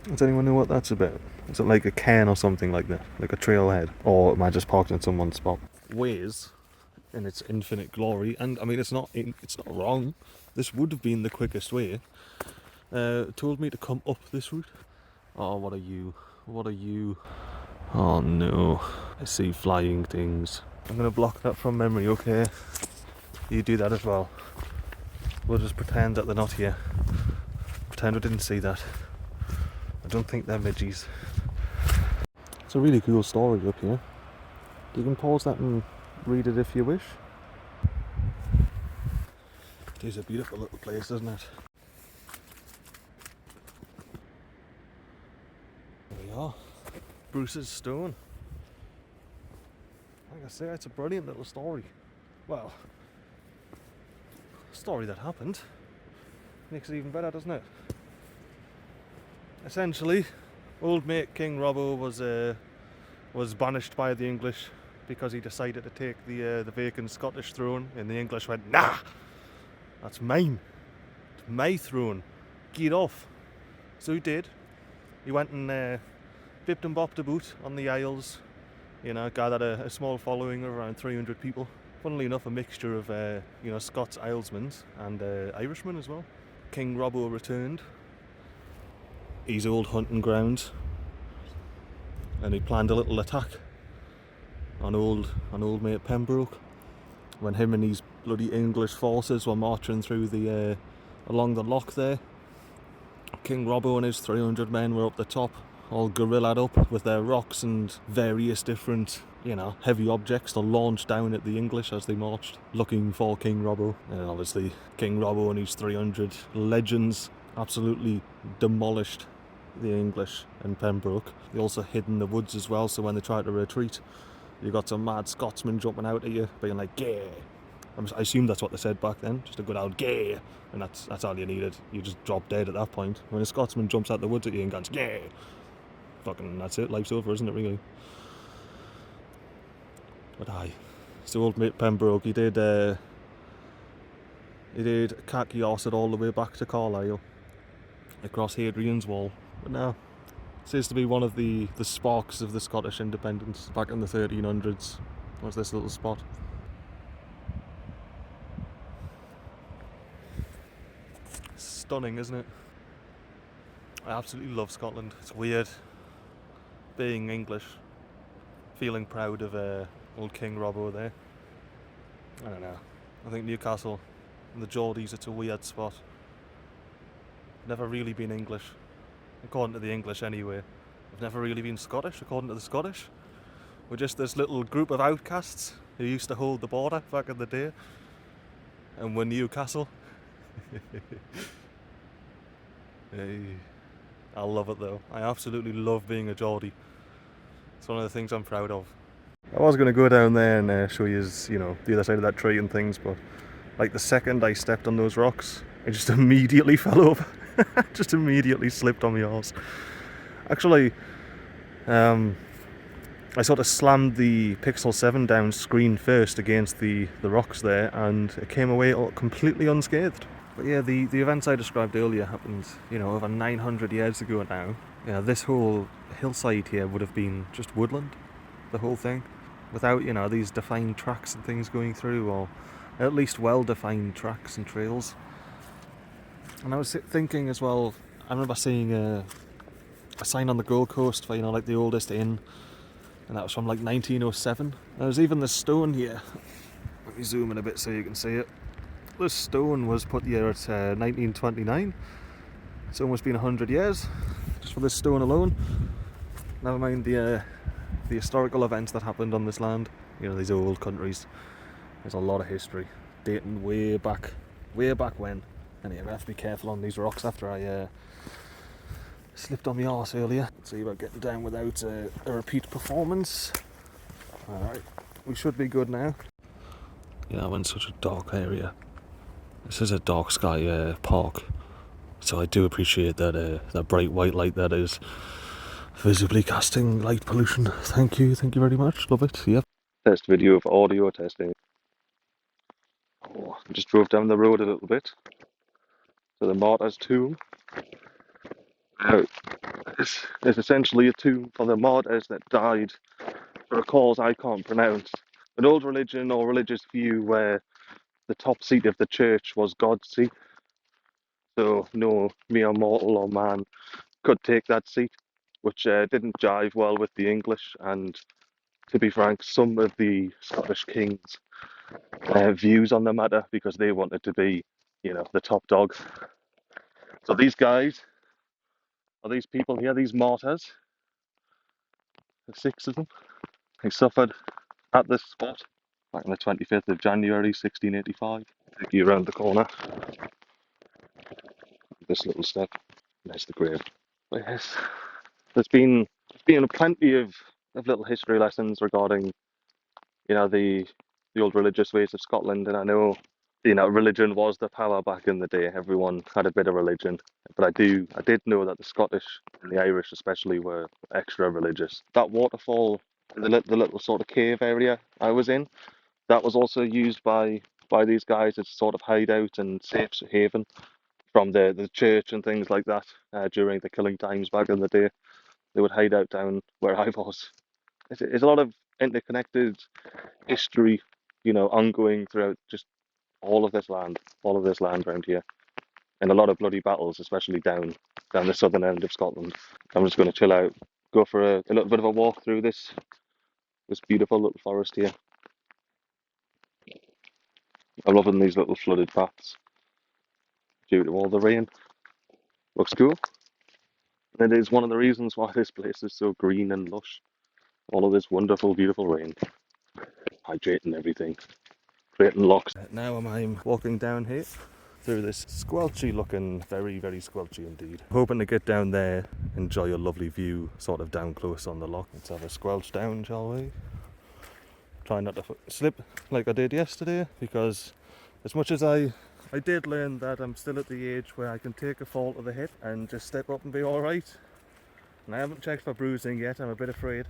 Does anyone know what that's about? Is it like a cairn or something like that? Like a trailhead? Or am I just parked in someone's spot? Ways in its infinite glory, and I mean it's not wrong. This would have been the quickest way. Told me to come up this route. Oh, what are you? What are you? Oh no, I see flying things. I'm gonna block that from memory, okay? You do that as well. We'll just pretend that they're not here. Pretend we didn't see that. I don't think they're midgies. It's a really cool story up here. You can pause that and read it if you wish. It is a beautiful little place, isn't it? There we are. Bruce's Stone. Like I say, it's a brilliant little story. Well, story that happened. Makes it even better, doesn't it? Essentially, old mate King Robbo was banished by the English because he decided to take the vacant Scottish throne, and the English went, nah, that's mine. It's my throne. Get off. So he did. He went and bipped and bopped about on the Isles. You know, gathered a small following of around 300 people. Funnily enough, a mixture of Scots Islesmen and Irishmen as well. King Robbo returned his old hunting grounds, and he planned a little attack on old mate Pembroke when him and his bloody English forces were marching through the along the loch there. King Robbo and his 300 men were up the top, all guerrillaed up with their rocks and various different, heavy objects to launch down at the English as they marched, looking for King Robbo. And obviously, King Robbo and his 300 legends absolutely demolished the English in Pembroke. They also hid in the woods as well, so when they tried to retreat, you got some mad Scotsmen jumping out at you, being like, "Gay." I assume that's what they said back then, just a good old "gay," and that's all you needed. You just drop dead at that point. When a Scotsman jumps out the woods at you and goes, "Gay," fucking that's it, life's over, isn't it, really? But aye, so old mate Pembroke, he did khaki horse it all the way back to Carlisle, across Hadrian's Wall. But now, says to be one of the sparks of the Scottish independence back in the 1300s. Was this little spot? Stunning, isn't it? I absolutely love Scotland. It's weird being English, feeling proud of old King Robbo there. I don't know. I think Newcastle and the Geordies, it's a weird spot. Never really been English, according to the English anyway. I've never really been Scottish, according to the Scottish. We're just this little group of outcasts who used to hold the border back in the day. And we're Newcastle. Hey, I love it though. I absolutely love being a Geordie. It's one of the things I'm proud of. I was going to go down there and show you, the other side of that tree and things, but like the second I stepped on those rocks, I just immediately fell over. Just immediately slipped on my arse. Actually, I sort of slammed the Pixel 7 down screen first against the rocks there, and it came away completely unscathed. But yeah, the events I described earlier happened, over 900 years ago now. Yeah, this whole hillside here would have been just woodland, the whole thing, without, these defined tracks and things going through, or at least well-defined tracks and trails. And I was thinking as well, I remember seeing a sign on the Gold Coast for, like the oldest inn, and that was from like 1907. There's even this stone here. Let me zoom in a bit so you can see it. This stone was put here at 1929. It's almost been 100 years, just for this stone alone. Never mind the historical events that happened on this land. These old countries. There's a lot of history, dating way back when. Anyway, I have to be careful on these rocks after I slipped on my arse earlier. Let's see about getting down without a repeat performance. Alright, we should be good now. Yeah, I'm in such a dark area. This is a dark sky park, so I do appreciate that bright white light that is visibly casting light pollution. Thank you very much, love it, yep. Test video of audio testing. Oh, I just drove down the road a little bit to the martyr's tomb. Now, is essentially a tomb for the martyrs that died for a cause I can't pronounce. An old religion or religious view where the top seat of the church was God's seat, so no mere mortal or man could take that seat, which didn't jive well with the English and, to be frank, some of the Scottish kings' views on the matter, because they wanted to be, the top dog. So these guys, or these people here, these martyrs, there's 6 of them, they suffered at this spot back on the 25th of January 1685. Take you around the corner, this little step, there's the grave. But yes, there's been plenty of little history lessons regarding, the old religious ways of Scotland, and I know, religion was the power back in the day. Everyone had a bit of religion, but I did know that the Scottish and the Irish especially were extra religious. That waterfall, the little sort of cave area I was in, that was also used by these guys as a sort of hideout and safe haven from the church and things like that. During the killing times back in the day, they would hide out down where I was. It's a lot of interconnected history, ongoing throughout just all of this land around here, and a lot of bloody battles, especially down the southern end of Scotland. I'm just going to chill out, go for a little bit of a walk through this beautiful little forest here. I'm loving these little flooded paths due to all the rain. Looks cool. And it is one of the reasons why this place is so green and lush. All of this wonderful, beautiful rain, hydrating everything, creating locks. Now I'm walking down here through this squelchy looking, very, very squelchy indeed. Hoping to get down there, enjoy a lovely view, sort of down close on the loch. Let's have a squelch down, shall we? Try not to slip like I did yesterday, because as much as I did learn that I'm still at the age where I can take a fall to the hip and just step up and be alright. And I haven't checked for bruising yet, I'm a bit afraid.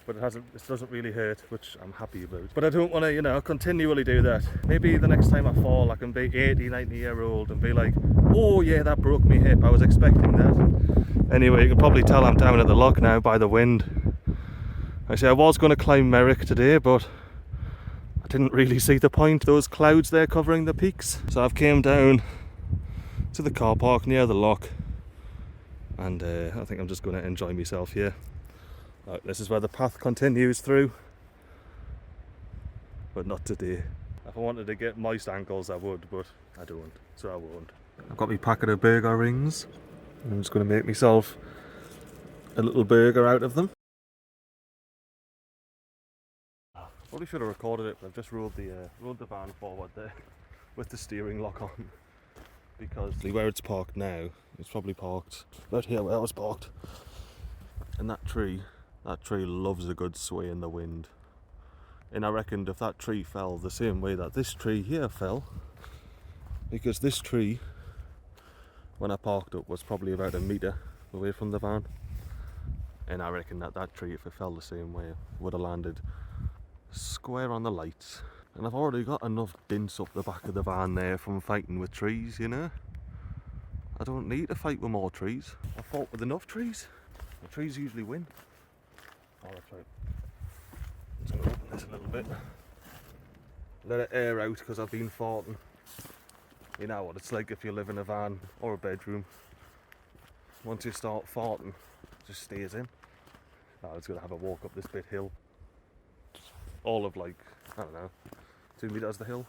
But it doesn't really hurt, which I'm happy about. But I don't want to, continually do that. Maybe the next time I fall, I can be 80, 90-year-old and be like, oh yeah, that broke me hip, I was expecting that. Anyway, you can probably tell I'm down at the loch now by the wind. Actually, I was going to climb Merrick today, but I didn't really see the point. Those clouds there covering the peaks. So I've came down to the car park near the loch, and I think I'm just going to enjoy myself here. This is where the path continues through, but not today. If I wanted to get moist ankles I would, but I don't, so I won't. I've got my packet of burger rings. I'm just going to make myself a little burger out of them. Probably should have recorded it, but I've just rolled the van forward there with the steering lock on, because where it's parked now, it's probably parked right here where I was parked, and that tree loves a good sway in the wind. And I reckoned if that tree fell the same way that this tree here fell, because this tree, when I parked up, was probably about a metre away from the van, and I reckon that tree, if it fell the same way, would have landed square on the lights. And I've already got enough dents up the back of the van there from fighting with trees, I don't need to fight with more trees. I fought with enough trees. The trees usually win. Oh, that's right. I'm just going to open this a little bit. Let it air out, because I've been farting. You know what it's like if you live in a van or a bedroom. Once you start farting, it just stays in. I was going to have a walk up this bit hill. All of I don't know, 2 metres the hill.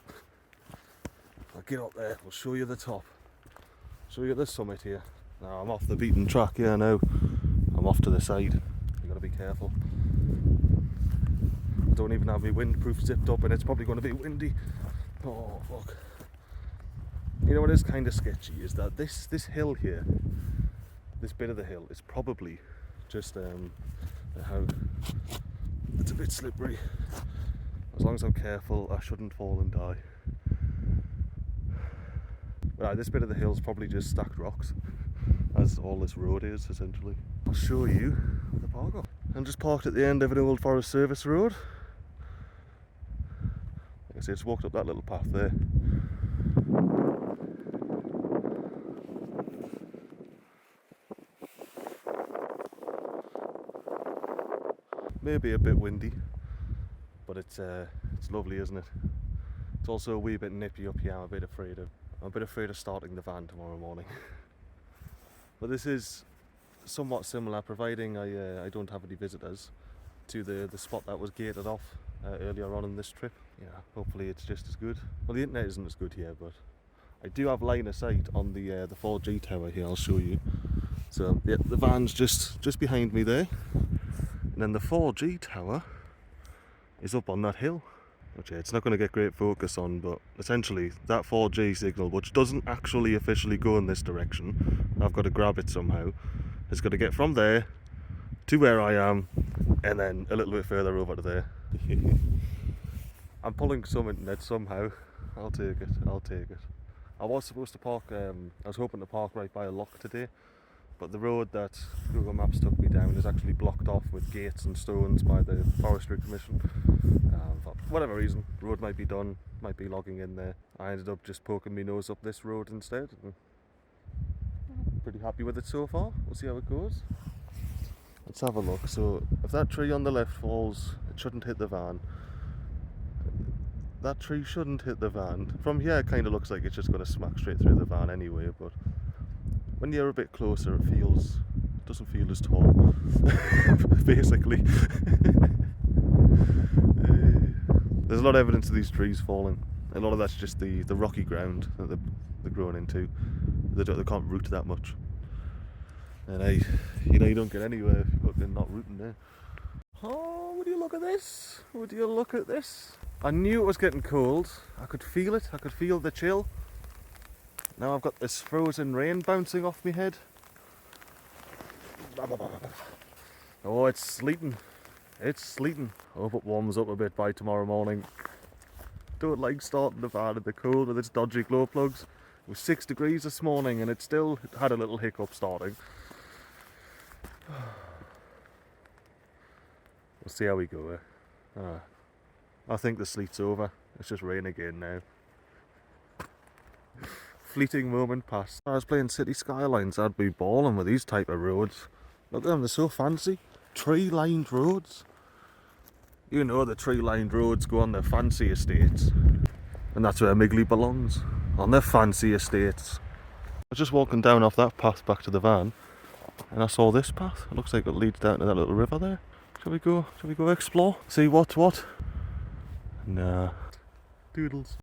I'll get up there, we'll show you the top. Show you the summit here. Now I'm off the beaten track here now. I'm off to the side. You gotta be careful. I don't even have my windproof zipped up, and it's probably going to be windy. Oh fuck. You know what is kind of sketchy is that this hill here, this bit of the hill, is probably just how it's a bit slippery. As long as I'm careful, I shouldn't fall and die. Right, this bit of the hill is probably just stacked rocks, as all this road is essentially. I'll show you the park up. I'm just parked at the end of an old Forest Service road. Like I say, just walked up that little path there. maybe a bit windy, but it's lovely, isn't it? It's also a wee bit nippy up here. I'm a bit afraid of starting the van tomorrow morning. But this is somewhat similar, providing I don't have any visitors, to the spot that was gated off earlier on in this trip. Yeah, hopefully it's just as good. Well, the internet isn't as good here, but I do have line of sight on the 4G tower here. I'll show you. So yeah, the van's just behind me there, and then the 4G tower is up on that hill. Which it's not going to get great focus on, but essentially that 4G signal, which doesn't actually officially go in this direction, I've got to grab it somehow, it's got to get from there to where I am, and then a little bit further over to there. I'm pulling some internet somehow. I'll take it. I was supposed to park, I was hoping to park right by a lock today, but the road that Google Maps took me down is actually blocked off with gates and stones by the Forestry Commission. For whatever reason, the road might be done, might be logging in there. I ended up just poking my nose up this road instead, and I'm pretty happy with it so far. We'll see how it goes. Let's have a look. So if that tree on the left falls, it shouldn't hit the van. That tree shouldn't hit the van. From here it kind of looks like it's just going to smack straight through the van anyway, but when you're a bit closer it doesn't feel as tall, basically. There's a lot of evidence of these trees falling. A lot of that's just the rocky ground that they're growing into. They can't root that much. And you don't get anywhere if you're not rooting there. Oh, would you look at this? Would you look at this? I knew it was getting cold. I could feel it. I could feel the chill. Now I've got this frozen rain bouncing off my head. Oh, it's sleeting. It's sleeting. I hope it warms up a bit by tomorrow morning. Don't like starting the van in the cold with its dodgy glow plugs. It was 6 degrees this morning and it still had a little hiccup starting. We'll see how we go. I think the sleet's over. It's just rain again now. Fleeting moment past. I was playing City Skylines, I'd be balling with these type of roads. Look at them, they're so fancy. Tree-lined roads. You know the tree-lined roads go on the fancy estates. And that's where Migley belongs. On the fancy estates. I was just walking down off that path back to the van, and I saw this path. It looks like it leads down to that little river there. Shall we go explore? See what's what? Nah. Doodles.